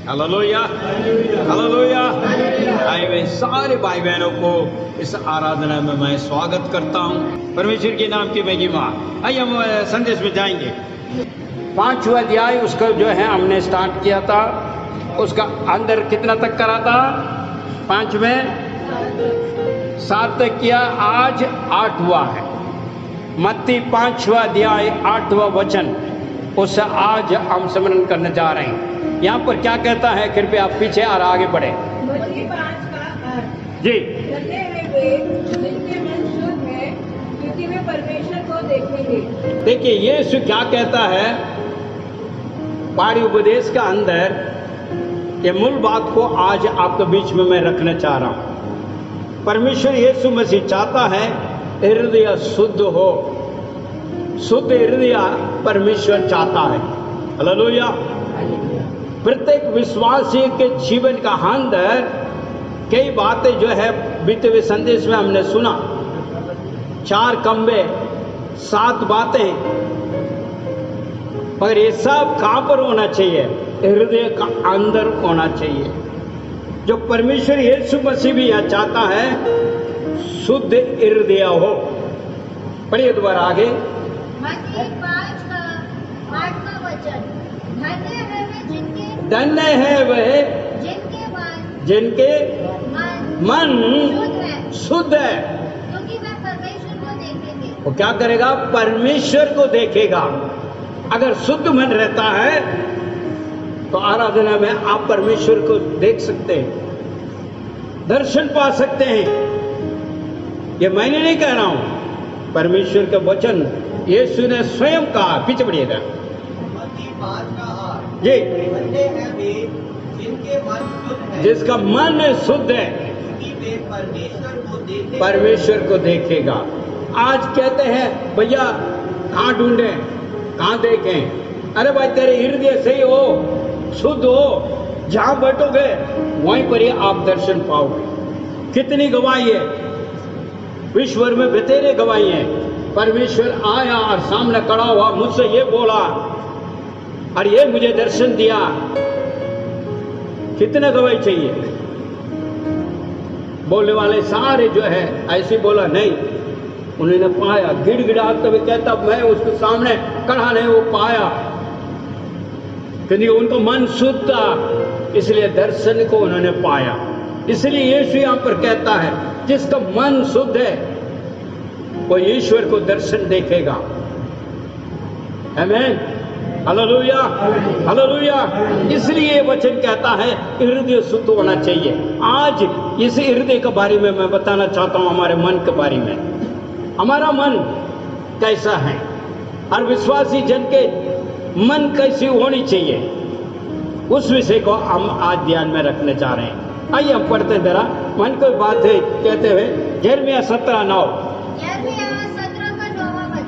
Hallelujah, hallelujah. आए हुए सारे भाई बहनों को इस आराधना में मैं स्वागत करता हूँ। परमेश्वर के नाम की महिमा। आइए हम संदेश में जाएंगे। 5वां अध्याय उसका जो है हमने स्टार्ट किया था, उसका अंदर कितना तक करा था? 5 में 7 तक किया। आज 8वां है, मत्ती 5वां अध्याय 8वां वचन, उससे आज हम स्मरण करने जा रहे हैं। यहाँ पर क्या कहता है? कृपया आप पीछे और आगे बढ़े। मत्ती 5 का अर्थ। जी, धन्य है वे जिनके मन शुद्ध है, क्योंकि वे परमेश्वर को देखेंगे। देखिए यीशु क्या कहता है पहाड़ी उपदेश का अंदर, ये मूल बात को आज आपके बीच में मैं रखना चाह रहा हूं। परमेश्वर यीशु मसीह चाहता है हृदय शुद्ध हो। शुद्ध हृदय परमेश्वर चाहता है। हालेलुया। प्रत्येक विश्वासी के जीवन का अंदर कई बातें जो है बीते हुए संदेश में हमने सुना। 4 खंबे 7 बातें, मगर ये सब कहां पर होना चाहिए? हृदय का अंदर होना चाहिए। जो परमेश्वर यीशु मसीह भी यह चाहता है, शुद्ध हृदय हो। पढ़िए दोबारा आगे। मत्ती 5 का 8वां वचन। धन्य है वह जिनके मन शुद्ध है, क्योंकि वे परमेश्वर को देखेंगे। वो क्या करेगा? परमेश्वर को देखेगा। अगर शुद्ध मन रहता है तो आराधना में आप परमेश्वर को देख सकते हैं, दर्शन पा सकते हैं। ये मैंने नहीं कह रहा हूं, परमेश्वर का वचन यीशु ने स्वयं कहा। पीछे बढ़िएगा जी। जिनके मन शुद्ध है, जिसका मन शुद्ध है, क्योंकि वे परमेश्वर को देखेगा। आज कहते हैं भैया कहाँ ढूंढें, कहाँ देखें? अरे भाई तेरे हृदय सही हो, शुद्ध हो, जहां बैठोगे वहीं पर ही आप दर्शन पाओगे। कितनी गवाही है, विश्व भर में बतेरे गवाही है। परमेश्वर आया और सामने खड़ा हुआ, मुझसे ये बोला और ये मुझे दर्शन दिया। कितने गवाही चाहिए? बोलने वाले सारे जो है ऐसे बोला नहीं, उन्होंने पाया। गिड़गिड़ाते हुए कहता मैं उसके सामने खड़ा नहीं, वो पाया, क्योंकि उनको मन शुद्ध था, इसलिए दर्शन को उन्होंने पाया। इसलिए यीशु यहां पर कहता है जिसका मन शुद्ध है वो ईश्वर को दर्शन देखेगा। आमीन, हालेलुया, हालेलुया। इसलिए वचन कहता है हृदय शुद्ध होना चाहिए। आज इस हृदय के बारे में मैं बताना चाहता हूं, हमारे मन के बारे में। हमारा मन कैसा है? हर विश्वासी जन के मन कैसी होनी चाहिए, उस विषय को हम आज ध्यान में रखने जा रहे हैं। आइए हम पढ़ते जरा। मन को बात है कहते हुए यिर्मयाह 17:9।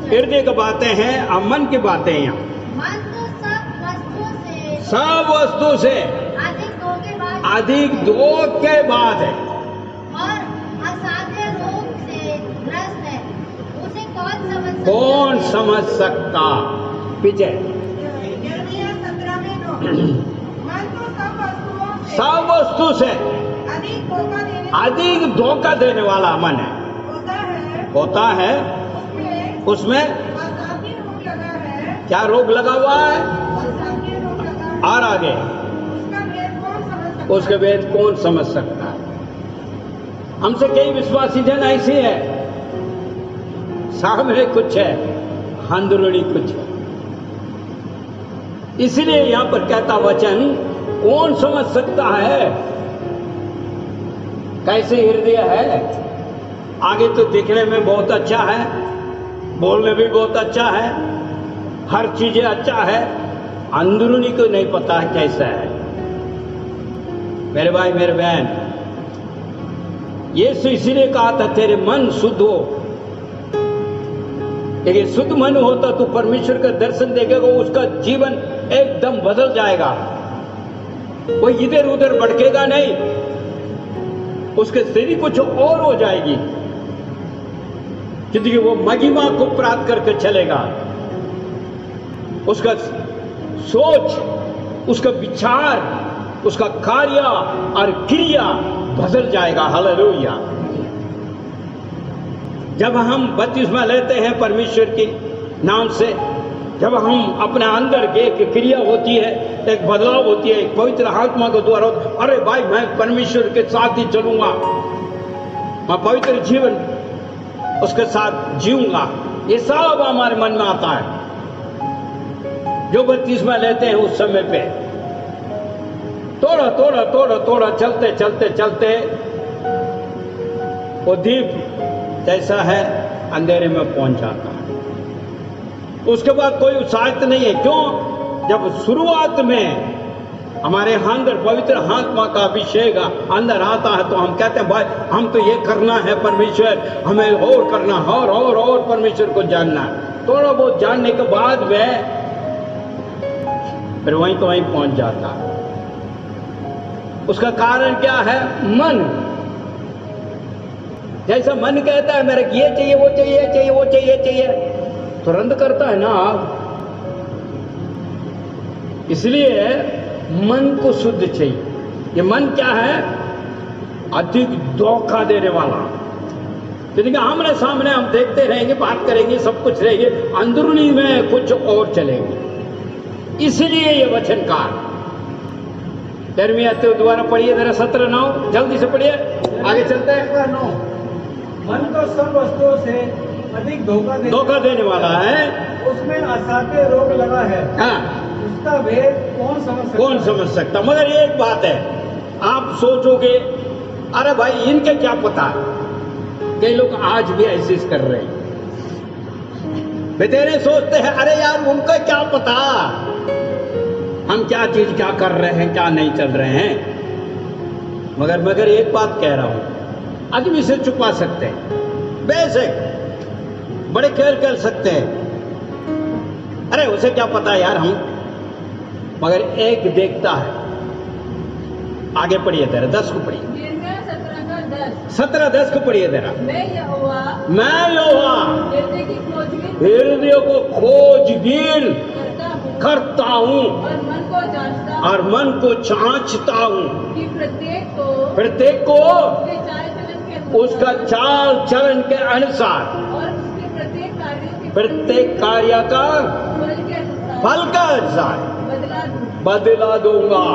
हृदय की बातें हैं, अब मन की बातें हैं। यहाँ सब वस्तु से अधिक धोखेबाज है और असाध्य रोग से ग्रस्त है, उसे कौन समझ सकता? पीछे यिर्मयाह 17:9। मन तो सब वस्तु से अधिक धोखा देने वाला मन है, होता है। उसमें असाध्य रोग लगा है। क्या रोग लगा हुआ है? असाध्य रोग लगा है। और आगे उसके वेद कौन समझ सकता है? हमसे कई विश्वासी जन ऐसे है, सामने कुछ है, अंदरूनी कुछ है। इसलिए यहां पर कहता वचन कौन समझ सकता है कैसे हृदय है। आगे तो दिखने में बहुत अच्छा है, बोलने भी बहुत अच्छा है, हर चीजें अच्छा है, अंदरूनी को नहीं पता है कैसा है। मेरे भाई मेरे बहन, यीशु इसीलिए कहा था तेरे मन शुद्ध हो। लेकिन शुद्ध मन होता तो परमेश्वर का दर्शन देखेगा, उसका जीवन एकदम बदल जाएगा। वो इधर उधर भटकेगा नहीं, उसके स्थिति कुछ और हो जाएगी, क्योंकि वो महिमा को प्राप्त करके चलेगा। उसका सोच, उसका विचार उसका कार्य और क्रिया बदल जाएगा। हालेलुया। जब हम बपतिस्मा लेते हैं परमेश्वर के नाम से, जब हम अपने अंदर के एक क्रिया होती है, एक बदलाव होती है, एक पवित्र आत्मा के द्वारा, अरे भाई मैं परमेश्वर के साथ ही चलूंगा, मैं पवित्र जीवन उसके साथ जीऊंगा, ये सब हमारे मन में आता है। जो बपतिस्मा लेते हैं उस समय पे थोड़ा थोड़ा थोड़ा थोड़ा चलते चलते चलते वो दीप जैसा है अंधेरे में पहुंच जाता है। उसके बाद कोई उत्साहित नहीं है। क्यों? जब शुरुआत में हमारे अंदर पवित्र आत्मा का अभिषेक अंदर आता है तो हम कहते हैं भाई हम तो ये करना है परमेश्वर, हमें और करना है और परमेश्वर को जानना है। थोड़ा बहुत जानने के बाद में फिर वहीं तो वहीं पहुंच जाता है। उसका कारण क्या है? मन। जैसा मन कहता है मेरे ये चाहिए वो चाहिए चाहिए वो चाहिए चाहिए, तुरंत करता है ना आप। इसलिए मन को शुद्ध चाहिए। ये मन क्या है? अधिक धोखा देने वाला। क्योंकि आमने सामने हम देखते रहेंगे, बात करेंगे, सब कुछ रहेंगे, अंदरूनी में कुछ और चलेंगे। इसलिए ये वचनकार यिर्मयाह तो दोबारा पढ़िए जरा 17:9 जल्दी से पढ़िए, आगे चलते हैं। 9 मन तो सब वस्तुओं से अधिक धोखा देने वाला है, उसमें असाध्य रोग लगा है। हाँ, उसका भेद कौन समझ सकता। मगर ये एक बात है, आप सोचोगे अरे भाई इनके क्या पता। कई लोग आज भी ऐसे कर रहे हैं, बेतेरे सोचते हैं अरे यार उनको क्या पता हम क्या चीज क्या कर रहे हैं, क्या नहीं चल रहे हैं। मगर एक बात कह रहा हूं, आदमी से छुपा सकते हैं, बेशक बड़े खेल खेल सकते हैं, अरे उसे क्या पता यार हम। मगर एक देखता है। आगे पढ़िए तेरा 10 को पढ़िए, 17:10 को पढ़िए तेरा। मैं यहोवा हृदय को खोजबीन करता हूँ और मन को जांचता हूँ कि प्रत्येक को उसका चाल चलन के अनुसार और उसके प्रत्येक कार्य का फल के अनुसार बदला दूंगा।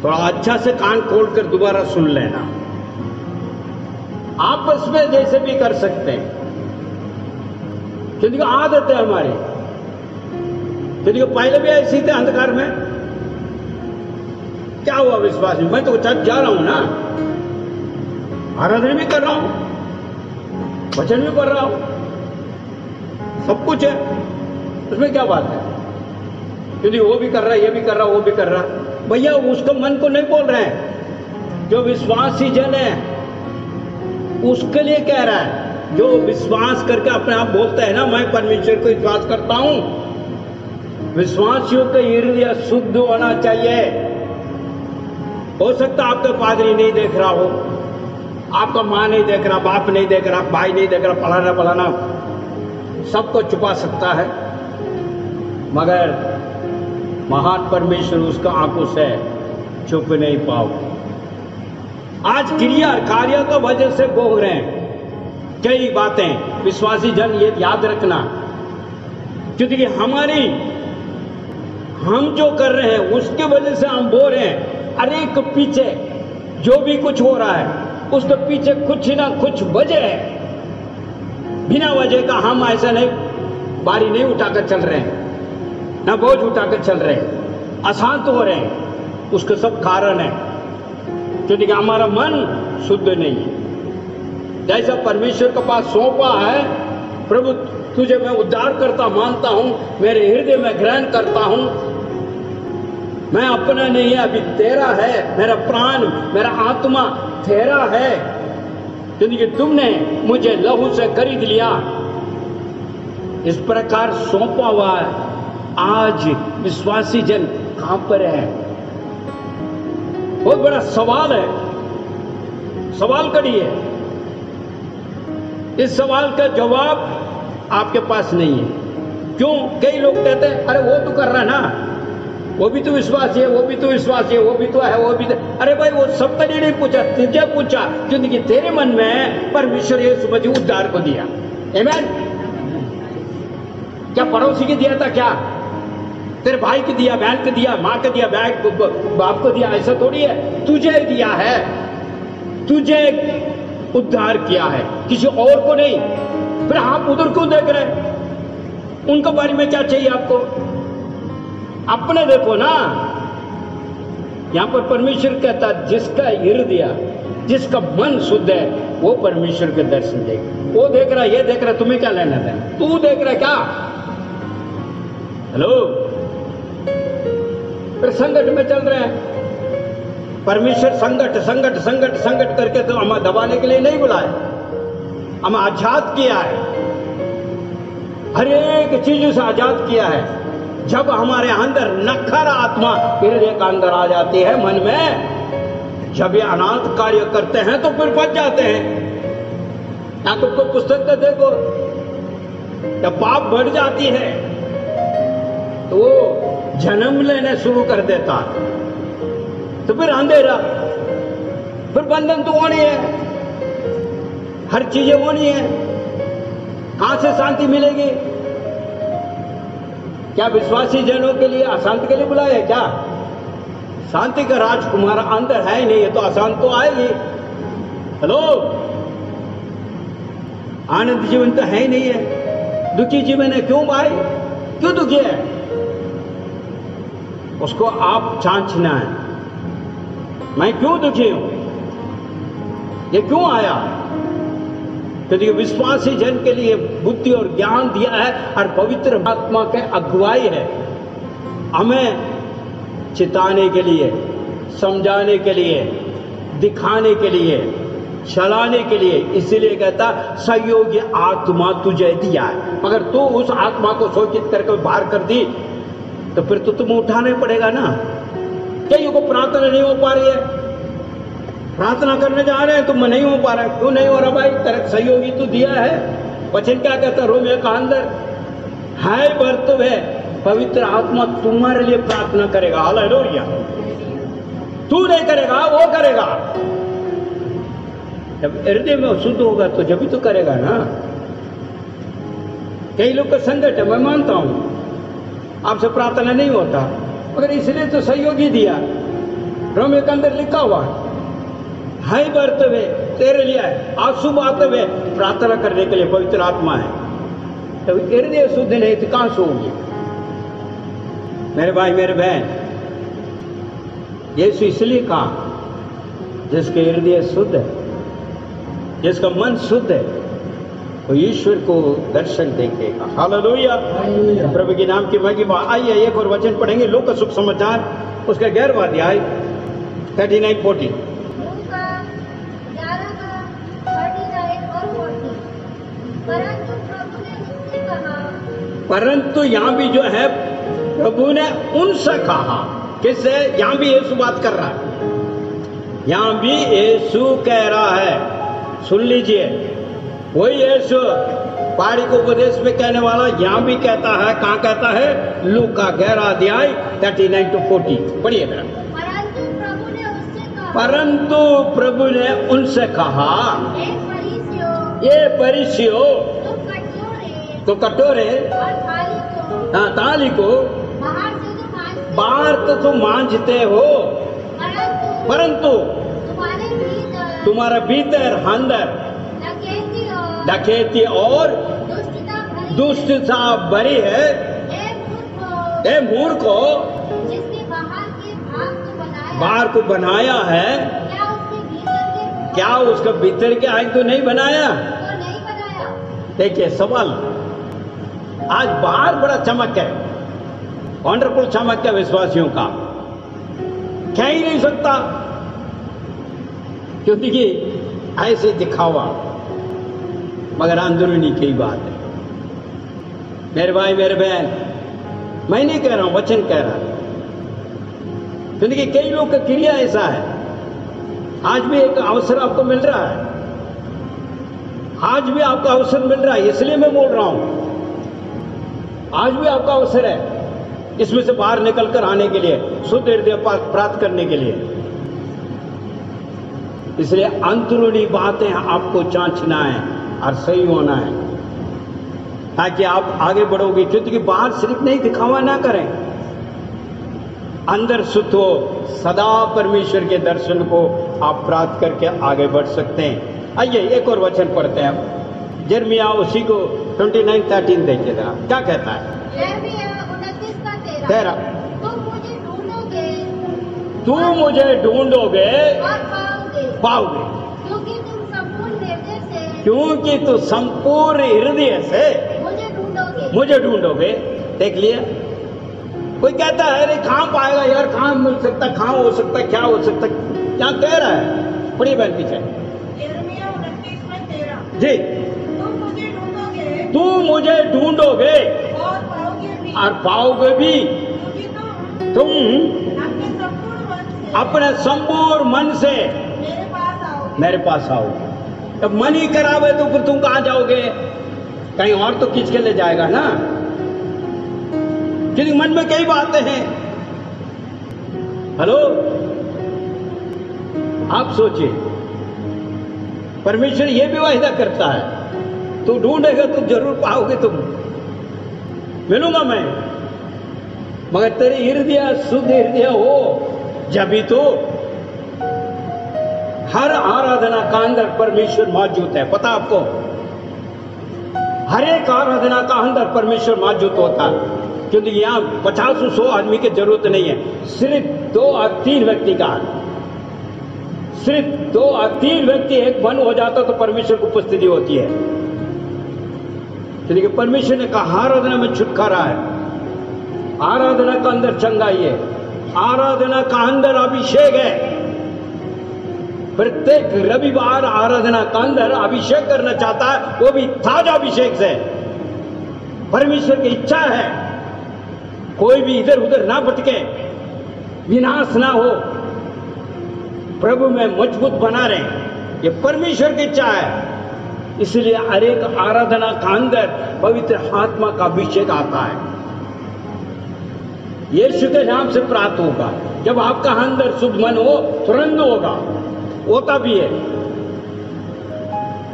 थोड़ा अच्छा से कान खोल कर दोबारा सुन लेना। आपस में जैसे भी कर सकते हैं, क्योंकि आदत है हमारी, क्योंकि पहले भी ऐसी थे अंधकार में। क्या हुआ विश्वास में? मैं तो चर्च जा रहा हूं ना, आराधना भी कर रहा हूं, वचन भी पढ़ रहा हूं, सब कुछ है, उसमें क्या बात है? क्योंकि वो भी कर रहा है, ये भी कर रहा है, वो भी कर रहा है। भैया उसको मन को नहीं बोल रहे हैं। जो विश्वासी जन है उसके लिए कह रहा है, जो विश्वास करके अपने आप बोलते हैं ना मैं परमेश्वर को विश्वास करता हूं। विश्वासियों का हृदय शुद्ध होना चाहिए। हो सकता है आपका पादरी नहीं देख रहा हो, आपका माँ नहीं देख रहा, बाप नहीं देख रहा, भाई नहीं देख रहा, फलाना सबको छुपा सकता है, मगर महान परमेश्वर उसका आंखों से छुप नहीं पाओ। आज क्रिया कार्य तो वजह से भोग रहे हैं कई बातें। विश्वासी जन ये याद रखना, क्योंकि हम जो कर रहे हैं उसके वजह से हम बोल रहे हैं। अरे एक पीछे जो भी कुछ हो रहा है उसके पीछे कुछ ना कुछ वजह है। बिना वजह का हम ऐसा नहीं बारी नहीं उठाकर चल रहे हैं, ना बोझ उठाकर चल रहे हैं, अशांत हो रहे हैं। उसके सब कारण है क्योंकि हमारा मन शुद्ध नहीं है। जैसा परमेश्वर के पास सौंपा है, प्रभु तुझे मैं उद्धार करता मानता हूं, मेरे हृदय में ग्रहण करता हूं, मैं अपना नहीं है, अभी तेरा है, मेरा प्राण मेरा आत्मा तेरा है, क्योंकि तुमने मुझे लहू से खरीद लिया। इस प्रकार सौंपा हुआ है। आज विश्वासी जन कहां पर है? बहुत बड़ा सवाल है, सवाल करिए। इस सवाल का जवाब आपके पास नहीं है। क्यों? कई लोग कहते हैं अरे वो तो कर रहा है ना, वो भी तो विश्वासी है, वो भी तो विश्वासी है, वो भी तो है, वो भी तो। अरे भाई वो सब तो नहीं पूछा, तुझे पूछा क्योंकि तेरे मन में परमेश्वर यीशु मसीह उद्धार को दिया। आमीन। क्या पड़ोसी को दिया था? क्या तेरे भाई को दिया, बहन को दिया, माँ को दिया, बाप को दिया? ऐसा थोड़ी है, तुझे दिया है, तुझे उद्धार किया है, किसी और को नहीं। फिर आप उधर क्यों देख रहे? उनके बारे में क्या चाहिए आपको? अपने देखो ना। यहां पर परमेश्वर कहता जिसका हृदय, जिसका मन शुद्ध है वो परमेश्वर के दर्शन देगा। वो देख रहा है, ये देख रहा है, तुम्हें क्या लेना था? तू देख रहा है क्या? हेलो। फिर संकट में चल रहे हैं। परमेश्वर संकट संकट संकट संकट करके तो हमें दबाने के लिए नहीं बुलाया, हमें आजाद किया है, हर एक चीजों से आजाद किया है। जब हमारे अंदर नखरा आत्मा हृदय का अंदर आ जाती है, मन में, जब ये अनाथ कार्य करते हैं तो फिर बच जाते हैं। या तुमको पुस्तक तो देखो, जब पाप बढ़ जाती है तो वो जन्म लेने शुरू कर देता है, तो फिर अंधेरा, फिर बंधन तो होनी है, हर चीजें होनी है। कहां से शांति मिलेगी? क्या विश्वासी जनों के लिए अशांति के लिए बुलाया है क्या? शांति का राजकुमार अंदर है ही नहीं, है तो अशांत तो आएगी। हेलो। आनंद जीवन तो है ही नहीं है, दुखी जीवन है। क्यों भाई, क्यों दुखी है? उसको आप जांचना है, मैं क्यों दुखी हूं, ये क्यों आया? क्योंकि विश्वासी जन के लिए बुद्धि और ज्ञान दिया है और पवित्र आत्मा के अगुवाई है, हमें चिताने के लिए, समझाने के लिए, दिखाने के लिए, चलाने के लिए। इसीलिए कहता सहयोगी आत्मा तुझे दिया है। मगर तू उस आत्मा को शोषित करके बाहर कर दी तो फिर तो तुम्हें उठाना ही पड़ेगा ना। कईयों को प्रार्थना नहीं हो पा रही है, प्रार्थना करने जा रहे हैं तुम नहीं हो पा रहा है। क्यों नहीं हो रहा भाई? तेरा सहयोगी तो दिया है। वचन क्या कहता है? रोमियो का अंदर है बर्तव है, पवित्र आत्मा तुम्हारे लिए प्रार्थना करेगा। हालेलुया। तू नहीं करेगा, वो करेगा। जब हृदय में शुद्ध होगा तो जब भी तो करेगा ना। कई लोग का संकट है, मैं मानता हूं, आपसे प्रार्थना नहीं होता, मगर इसलिए तो सहयोगी दिया। रोमियो के अंदर लिखा हुआ है बर्तवे तेरे लिए आंसू बहाते हुए प्रार्थना करने के लिए पवित्र आत्मा है। तो हृदय शुद्ध नहीं तो कहां से होगी? मेरे भाई मेरे बहन, यीशु इसलिए कहा जिसके हृदय शुद्ध है, जिसका मन शुद्ध है, वो ईश्वर को दर्शन देखेगा। हालेलुया। प्रभु के नाम की महिमा। आइए एक और वचन पढ़ेंगे, लोक का शुभ समाचार, उसका 11वां अध्याय 39-40। परंतु यहां भी जो है प्रभु ने उनसे कहा, किससे? यहां भी यीशु बात कर रहा है, यहां भी यीशु कह रहा है। सुन लीजिए, वही यीशु पहाड़ी को उपदेश में कहने वाला यहां भी कहता है। कहां कहता है? लूका का 11वां अध्याय 39-40 पढ़िए मेरा। परंतु प्रभु ने उनसे कहा, ये फरीसियों तो कटोरे हाँ थाली को बाहर तो तुम मांझते हो, परंतु तुम्हारा भीतर अंदर डकैती और दुष्टता भरी है। ए मूर्खो, बाहर को बनाया है, क्या उसका भीतर के आग को नहीं बनाया? देखिए सवाल, आज बाहर बड़ा चमक है, वंडरफुल चमक है विश्वासियों का, कह ही नहीं सकता, क्योंकि ऐसे दिखावा, मगर अंदरूनी की बात है। मेरे भाई मेरे बहन, मैं नहीं कह रहा हूं, वचन कह रहा है, क्योंकि कई लोग का क्रिया ऐसा है। आज भी एक अवसर आपको मिल रहा है, आज भी आपका अवसर मिल रहा है, इसलिए मैं बोल रहा हूं, आज भी आपका अवसर है। इसमें से बाहर निकल कर आने के लिए, शुद्ध हृदय प्राप्त करने के लिए। इसलिए अंदरूनी बातें आपको जांचना है और सही होना है, ताकि आप आगे बढ़ोगे। क्योंकि बाहर सिर्फ नहीं दिखावा ना करें, अंदर शुद्ध हो, सदा परमेश्वर के दर्शन को आप प्राप्त करके आगे बढ़ सकते हैं। आइए एक और वचन पढ़ते हैं, यिर्मयाह उसी को 29:13 देखिएगा, क्या कहता है? यिर्मयाह 29:13 13 तुम मुझे ढूंढोगे और पाओगे, क्योंकि तुम संपूर्ण हृदय से मुझे ढूंढोगे। देख लिया, कोई कहता है अरे कहाँ पाएगा यार, कहाँ मिल सकता, कहाँ हो सकता, क्या हो सकता, क्या कह रहा है? पढ़िए बहन पीछे। यिर्मयाह 29:13 जी, तुम मुझे ढूंढोगे और पाओगे भी, क्योंकि तुम अपने संपूर्ण मन से अपने संपूर्ण मन से मेरे पास आओ। अब मन ही करावे तो फिर तुम कहाँ जाओगे? कहीं और तो खींच के ले जाएगा ना, क्योंकि मन में कई बातें हैं। हेलो, आप सोचिए, परमेश्वर ये भी वायदा करता है, तू ढूंढेगा तो जरूर पाओगे, तुम मिलूंगा मैं, मगर तेरे हृदय शुद्ध हृदय हो, जब भी तो हर आराधना का अंदर परमेश्वर मौजूद है। पता आपको, हर एक आराधना का अंदर परमेश्वर मौजूद होता है, क्योंकि यहाँ 50-100 आदमी की जरूरत नहीं है, सिर्फ 2 और 3 व्यक्ति का, सिर्फ 2 और 3 व्यक्ति एक मन हो जाता तो परमेश्वर की उपस्थिति होती है। क्योंकि परमेश्वर ने कहा आराधना में छुटकारा है, आराधना का अंदर चंगाई है, आराधना का अंदर अभिषेक है। प्रत्येक रविवार आराधना का अंदर अभिषेक करना चाहता है, वो भी ताजा अभिषेक से। परमेश्वर की इच्छा है कोई भी इधर उधर ना भटके, विनाश ना हो, प्रभु में मजबूत बना रहे, ये परमेश्वर की इच्छा है। इसलिए हर एक आराधना का अंदर पवित्र आत्मा का अभिषेक आता है, यीशु के नाम से प्राप्त होगा। जब आपका अंदर शुद्ध मन हो, तुरंत होगा, होता भी है।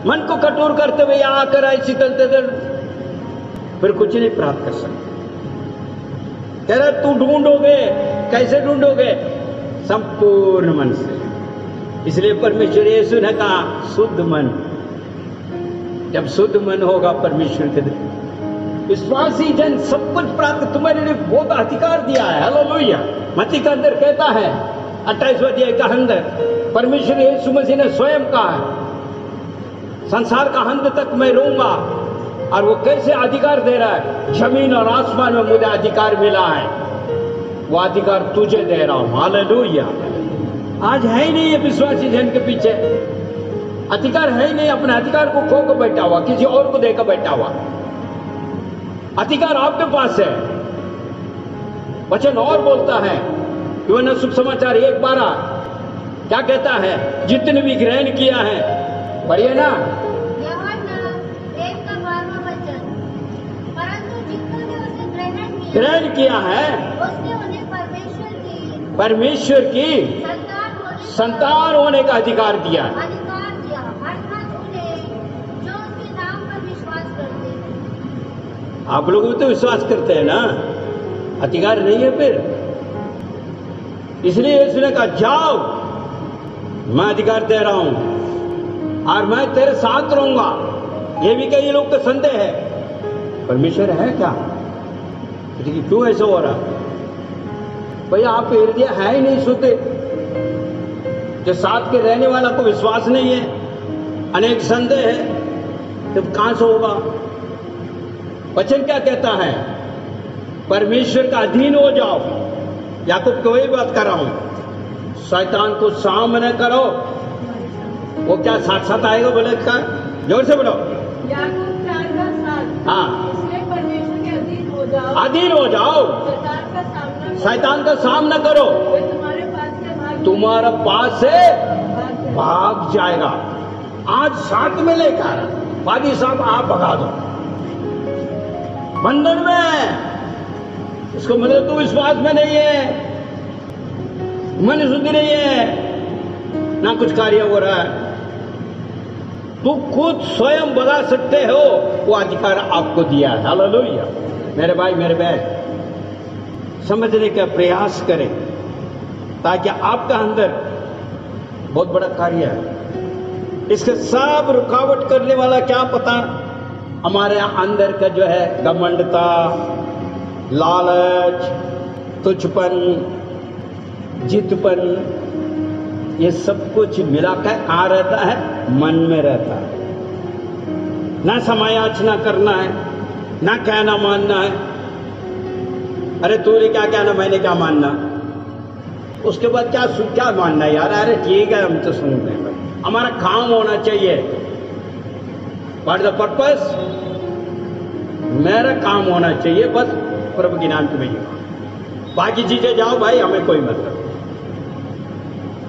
मन को कठोर करते हुए आकर ऐसी करते फिर कुछ नहीं प्राप्त कर सकते। कह रहा तू ढूंढोगे, कैसे ढूंढोगे? संपूर्ण मन से। इसलिए परमेश्वर यीशु ने कहा शुद्ध मन, जब शुद्ध मन होगा परमेश्वर के विश्वासी जन सब कुछ प्राप्त तुम्हारे लिए बहुत अधिकार दिया है। हालेलुया। मत्ती के अंदर कहता है 28वें अध्याय का अंदर, परमेश्वर यीशु मसीह ने स्वयं कहा है संसार का अंत तक मैं रहूंगा, और वो कैसे अधिकार दे रहा है? जमीन और आसमान में मुझे अधिकार मिला है, वो अधिकार तुझे दे रहा हूं। हालेलुया। आज है ही नहीं ये विश्वासी जन के पीछे अधिकार, है ही नहीं। अपने अधिकार को खो कर बैठा हुआ, किसी और को देकर बैठा हुआ। अधिकार आपके पास है। वचन और बोलता है, यूहन्ना शुभ समाचार 1:12 क्या कहता है? जितने भी ग्रहण किया है, पढ़िए ना, यूहन्ना 1:12 वचन, परंतु जिन्होंने उसे ग्रहण किया है उसने उन्हें परमेश्वर की संतान होने का अधिकार दिया है। अर्थात उन्हें जो उसके नाम पर विश्वास करते हैं। आप लोग भी तो विश्वास करते हैं ना, अधिकार नहीं है फिर। इसलिए यीशु ने कहा जाओ, मैं अधिकार दे रहा हूं और मैं तेरे साथ रहूंगा। ये भी कई लोग का संदेह है, परमेश्वर है क्या? क्यों ऐसा हो रहा? भैया आपके हृदय है ही नहीं शुद्ध, जो साथ के रहने वाला को विश्वास नहीं है, अनेक संदेह है, तब कहां से होगा? वचन क्या कहता है? परमेश्वर का अधीन हो जाओ। याकूब को वही बात कर रहा हूं, शैतान को सामने करो। वो क्या साथ साथ आएगा? बोले क्या? जोर से बोलो। याकूब 4:7। हाँ, इसलिए परमेश्वर के अधीन हो जाओ, अधीन हो जाओ, शैतान का सामना करो, वे तुम्हारे पास से तुम्हारा पास से भाग जाएगा। आज साथ में लेकर फादी साहब आप भगा दो बंधन में, इसको मतलब तू विश्वास में नहीं है, मन शुद्धि नहीं है, ना कुछ कार्य हो रहा है। तू खुद स्वयं बता सकते हो, वो अधिकार आपको दिया है। हालेलुया। मेरे भाई मेरे बहन, समझने का प्रयास करें ताकि आपका अंदर बहुत बड़ा कार्य है। इसके सब रुकावट करने वाला क्या पता, हमारे अंदर का जो है घमंडता, लालच, तुच्छपन, जिद्दपन, ये सब कुछ मिलाकर कहाँ रहता है? मन में रहता है। ना समायाचना करना है, ना कहना मानना है। अरे तूने क्या कहना, मैंने क्या मानना, उसके बाद क्या मानना है यार। अरे ठीक है, हम तो सुनते हैं, हमारा काम होना चाहिए। What the purpose? मेरा काम होना चाहिए बस प्रभु के नाम की महिमा। बाकी चीजें जाओ भाई, हमें कोई मतलब।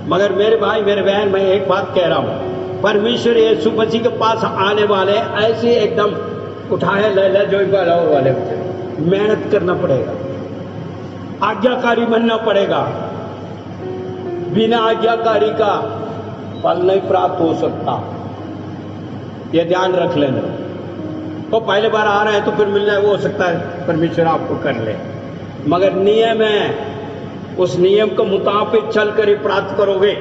मगर मेरे भाई मेरे बहन, मैं एक बात कह रहा हूं, परमेश्वर यीशु मसीह के पास आने वाले ऐसे एकदम उठाए ले जो वाले मेहनत करना पड़ेगा, आज्ञाकारी बनना पड़ेगा। बिना आज्ञाकारी का फल नहीं प्राप्त हो सकता, ये ध्यान रख लेना। तो पहले बार आ रहे हैं तो फिर मिलना हो सकता है परमेश्वर आपको कर ले, मगर नियम है, उस नियम के मुताबिक चलकर ही प्राप्त करोगे।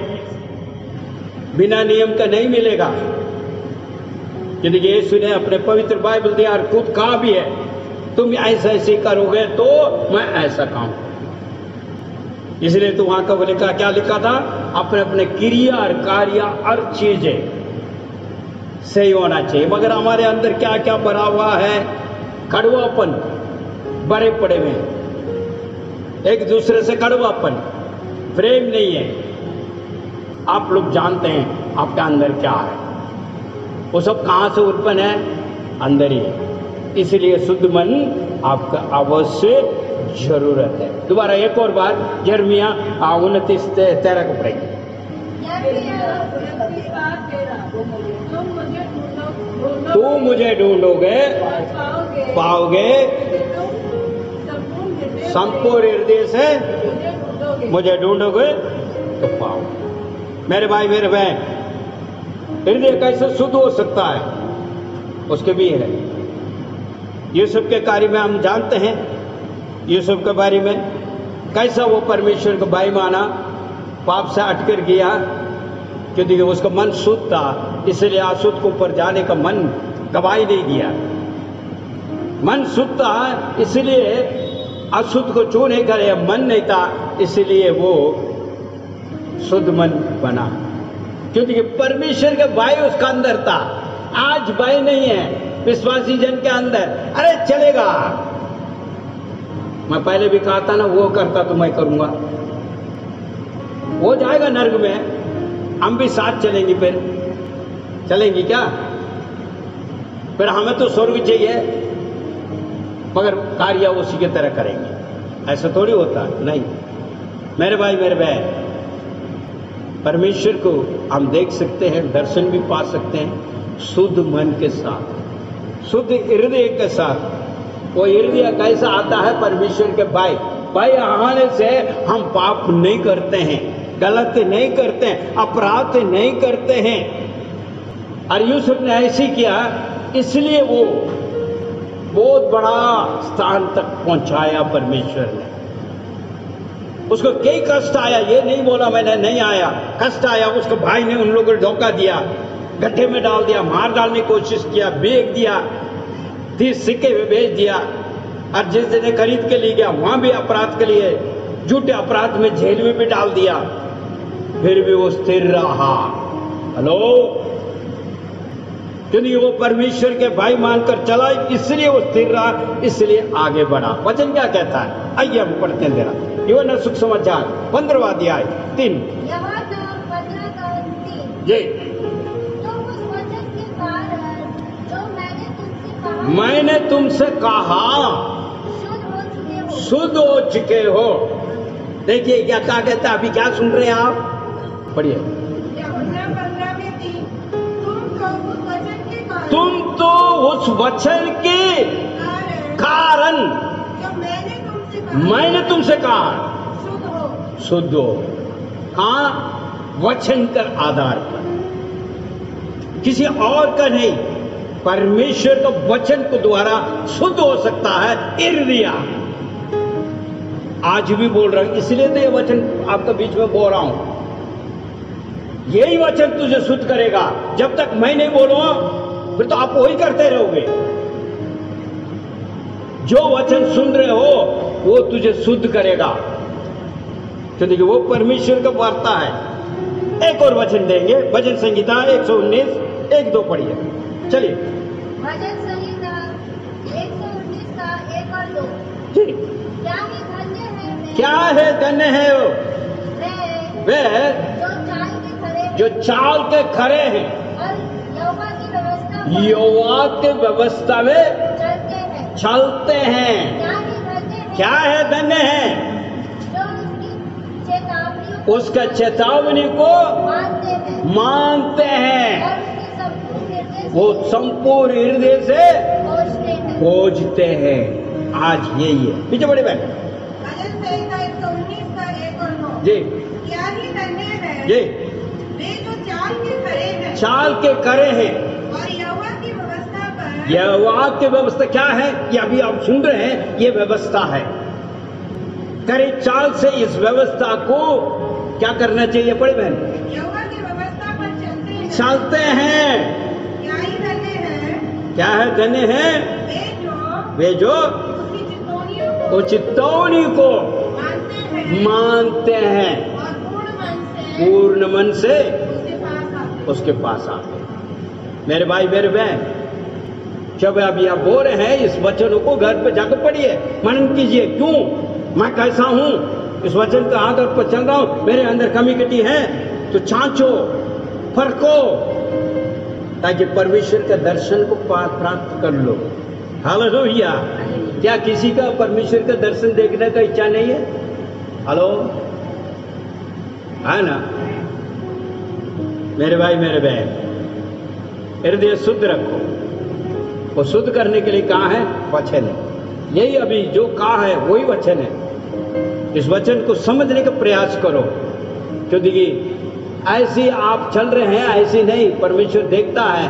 बिना नियम का नहीं मिलेगा। यदि यीशु ने अपने पवित्र बाइबल दिया और खुद कहा भी है, तुम ऐसा ऐसे करोगे तो मैं ऐसा काम करूं। इसलिए तो वहां का लिखा, क्या लिखा था? अपने अपने क्रिया और कार्य हर चीजें सही होना चाहिए। मगर हमारे अंदर क्या क्या भरा हुआ है? कड़वापन भरे पड़े हुए, एक दूसरे से कड़वापन, प्रेम नहीं है। आप लोग जानते हैं आपका अंदर क्या है, वो सब कहां से उत्पन्न है? अंदर ही है। इसलिए शुद्ध मन आपका अवश्य जरूरत है। दोबारा एक और बार, यिर्मयाह 29:13 को पढ़ेंगे। तू मुझे ढूंढोगे पाओगे, संपूर्ण हृदय से मुझे ढूंढोगे तो पाओगे। मेरे भाई मेरे बहन, हृदय कैसे शुद्ध हो सकता है? उसके भी है। यूसुफ के कार्य में हम जानते हैं, यूसुफ के बारे में कैसा वो परमेश्वर को भाई माना, पाप से अटकर गया, क्योंकि उसका मन शुद्ध था, इसलिए अशुद्ध को ऊपर जाने का मन गवाही नहीं दिया। मन शुद्ध था, इसलिए अशुद्ध को छूने का मन नहीं था, इसलिए वो शुद्ध मन बना, क्योंकि परमेश्वर के भाई उसका अंदर था। आज भाई नहीं है विश्वासी जन के अंदर। अरे चलेगा, मैं पहले भी कहा था ना, वो करता तो मैं करूंगा, वो जाएगा नर्क में, हम भी साथ चलेंगे। फिर चलेंगी क्या? फिर हमें तो स्वर्ग चाहिए, मगर कार्य उसी की तरह करेंगे। ऐसा थोड़ी होता है, नहीं। मेरे भाई मेरे बहन, परमेश्वर को हम देख सकते हैं, दर्शन भी पा सकते हैं शुद्ध मन के साथ, शुद्ध हृदय के साथ। वो हृदय कैसा आता है? परमेश्वर के भाई आने से हम पाप नहीं करते हैं, गलत नहीं करते हैं, अपराध नहीं करते हैं। और यूसुफ ने ऐसे किया, इसलिए वो बहुत बड़ा स्थान तक पहुंचाया परमेश्वर ने। उसको कई कष्ट आया, ये नहीं बोला मैंने नहीं आया, कष्ट आया। उसके भाई ने उन लोगों को धोखा दिया, गड्ढे में डाल दिया, मार डालने की कोशिश किया, बेच दिया, 30 सिक्के में बेच दिया। और जिस दिन खरीद के लिए गया, वहां भी अपराध के लिए, झूठे अपराध में जेल में भी डाल दिया। फिर भी वो स्थिर रहा। हेलो, क्योंकि वो परमेश्वर के भाई मानकर चला, इसलिए वो स्थिर रहा, इसलिए आगे बढ़ा। वचन क्या कहता है? आइए हम पढ़ते हैं जरा। यूहन्ना सुसमाचार 15वां अध्याय 3 जी। मैंने तुमसे कहा शुद्ध हो चुके हो। देखिए क्या कहता है, अभी क्या सुन रहे हैं आप? पढ़िए। तुम तो उस वचन के कारण मैंने तुमसे कहा शुद्ध हो। शुद्ध हो। कहा? वचन कर आधार पर, किसी और का नहीं। परमेश्वर तो वचन को द्वारा शुद्ध हो सकता है हृदय। आज भी बोल रहा हूं, इसलिए तो ये वचन आपके बीच में बोल रहा हूं। यही वचन तुझे शुद्ध करेगा। जब तक मैं नहीं बोलूंगा फिर तो आप वही करते रहोगे। जो वचन सुन रहे हो वो तुझे शुद्ध करेगा। तो देखिए, वो परमेश्वर का वार्ता है। एक और वचन देंगे, भजन संहिता 119 1-2 पढ़िए। चलिए। भजन संहिता 119 का 1 और 2। जी। क्या ही धन्य है वे, क्या है धन्य है वो? वे वे जो चाल के खरे हैं और यहोवा की व्यवस्था पर यहोवा के व्यवस्था में चलते हैं। चलते हैं। क्या ही धन्य है, क्या है धन्य है? जो उसकी चेतावनियों को उसका चेतावनी को मानते हैं मानते हैं। और उसके संपूर्ण निर्देश वो संपूर्ण हृदय से खोजते हैं। खोजते हैं। आज यही है। पीछे बड़ी बहन। भजन संहिता 119 का 1 और 9। जी क्या ही धन्य है जी। वे जो चाल के खरे हैं चाल के करे हैं और यहोवा की व्यवस्था पर यहोवा की व्यवस्था क्या है? ये अभी आप सुन रहे हैं, ये व्यवस्था है। करे चाल से इस व्यवस्था को क्या करना चाहिए? बड़ी बहन, यहोवा की व्यवस्था पर चलते हैं। चलते हैं। क्या ही धन्य है क्या है धन्य है? वे जो उसकी चितौनियों वो को चितौनी को मानते हैं मानते हैं और पूर्ण मन से उसके पास आते उसके पास आते हैं। मेरे भाई मेरे बहन, जब आप यह बोल रहे हैं इस वचनों को घर पे जाकर पढ़िए, मनन कीजिए। क्यों? मैं कैसा हूं? इस वचन का आधार पर चल रहा हूं। मेरे अंदर कमी कटी है तो छांचो, फरको, ताकि परमेश्वर का दर्शन को प्राप्त कर लो। हालेलुया। क्या किसी का परमेश्वर का दर्शन देखने का इच्छा नहीं है? हेलो, है ना? मेरे भाई मेरे बहन, हृदय शुद्ध रखो। वो शुद्ध करने के लिए कहा है? वचन है। यही अभी जो कहा है वही वचन है। इस वचन को समझने का प्रयास करो। क्यों? देखिए, ऐसी आप चल रहे हैं, ऐसी नहीं। परमेश्वर देखता है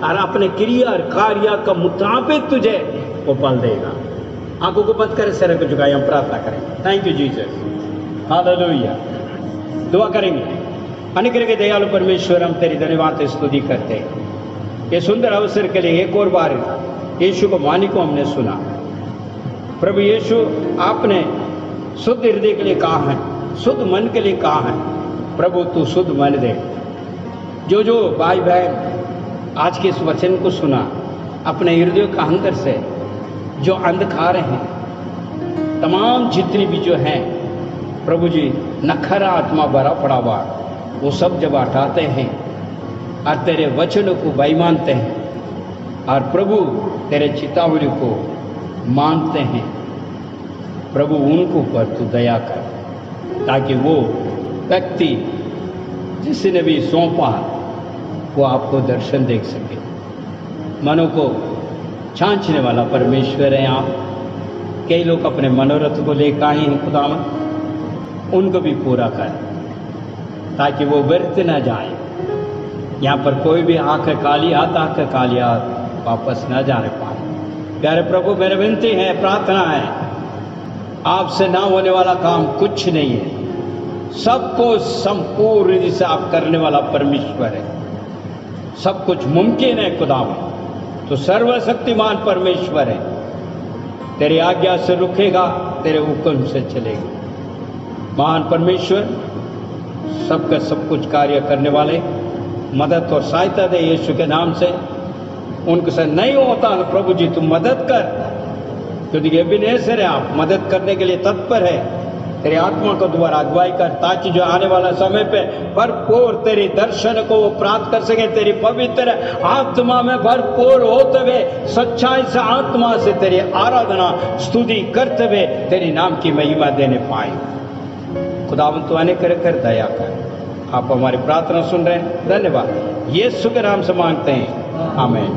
और अपने क्रिया और कार्य का मुताबिक तुझे वो फल देगा। आंखों को बंद करें, सिर को झुकाएं, हम प्रार्थना करें। Thank you Jesus, hallelujah. दुआ करेंगे। अनुग्रह के दयालु परमेश्वर, हम तेरी धन्यवाद स्तुति करते हैं ये सुंदर अवसर के लिए। एक और बार यीशु को वाणी को हमने सुना। प्रभु यीशु, आपने शुद्ध हृदय के लिए कहा है, शुद्ध मन के लिए कहा है। प्रभु तू शुद्ध मन दे। जो जो भाई बहन आज के इस वचन को सुना, अपने हृदय का अंदर से जो अंधकार हैं, तमाम जितनी भी जो हैं, प्रभु जी नखरा आत्मा भरा पड़ा हुआ, वो सब जब हटाते हैं और तेरे वचनों को भाई मानते हैं और प्रभु तेरे चेतावनी को मानते हैं, प्रभु उनको पर तू दया कर, ताकि वो व्यक्ति जिसने भी सौंपा वो आपको दर्शन देख सके। मनों को छांचने वाला परमेश्वर है आप। कई लोग अपने मनोरथ को लेकर आए हैं, खुदावन उनको भी पूरा कर, ताकि वो व्यर्थ न जाए। यहाँ पर कोई भी आंख काली हाथ वापस न जाने पाए। प्यारे प्रभु, मेरी विनती है, प्रार्थना है, आपसे ना होने वाला काम कुछ नहीं है। सबको संपूर्ण रीति से आप करने वाला परमेश्वर है। सब कुछ मुमकिन है खुदावन। तो सर्वशक्तिमान परमेश्वर है। तेरी आज्ञा से रुकेगा, तेरे हुक्म से चलेगा। महान परमेश्वर, सबका सब कुछ कार्य करने वाले, मदद और सहायता दे यीशु के नाम से। उनके से नहीं होता तो प्रभु जी तुम मदद कर, क्योंकि ये भी नेसर है, आप मदद करने के लिए तत्पर है। तेरे आत्मा को द्वारा अगुवाई कर, ताकि जो आने वाला समय पे भरपूर तेरे दर्शन को वो प्राप्त कर सके। तेरी पवित्र आत्मा में भरपूर होते हुए, सच्चाई से आत्मा से तेरी आराधना स्तुति करते हुए तेरी नाम की महिमा देने पाए। खुदावंत आने कर दया कर। आप हमारी प्रार्थना सुन रहे हैं, धन्यवाद। यीशु के नाम से मांगते हैं, आमीन।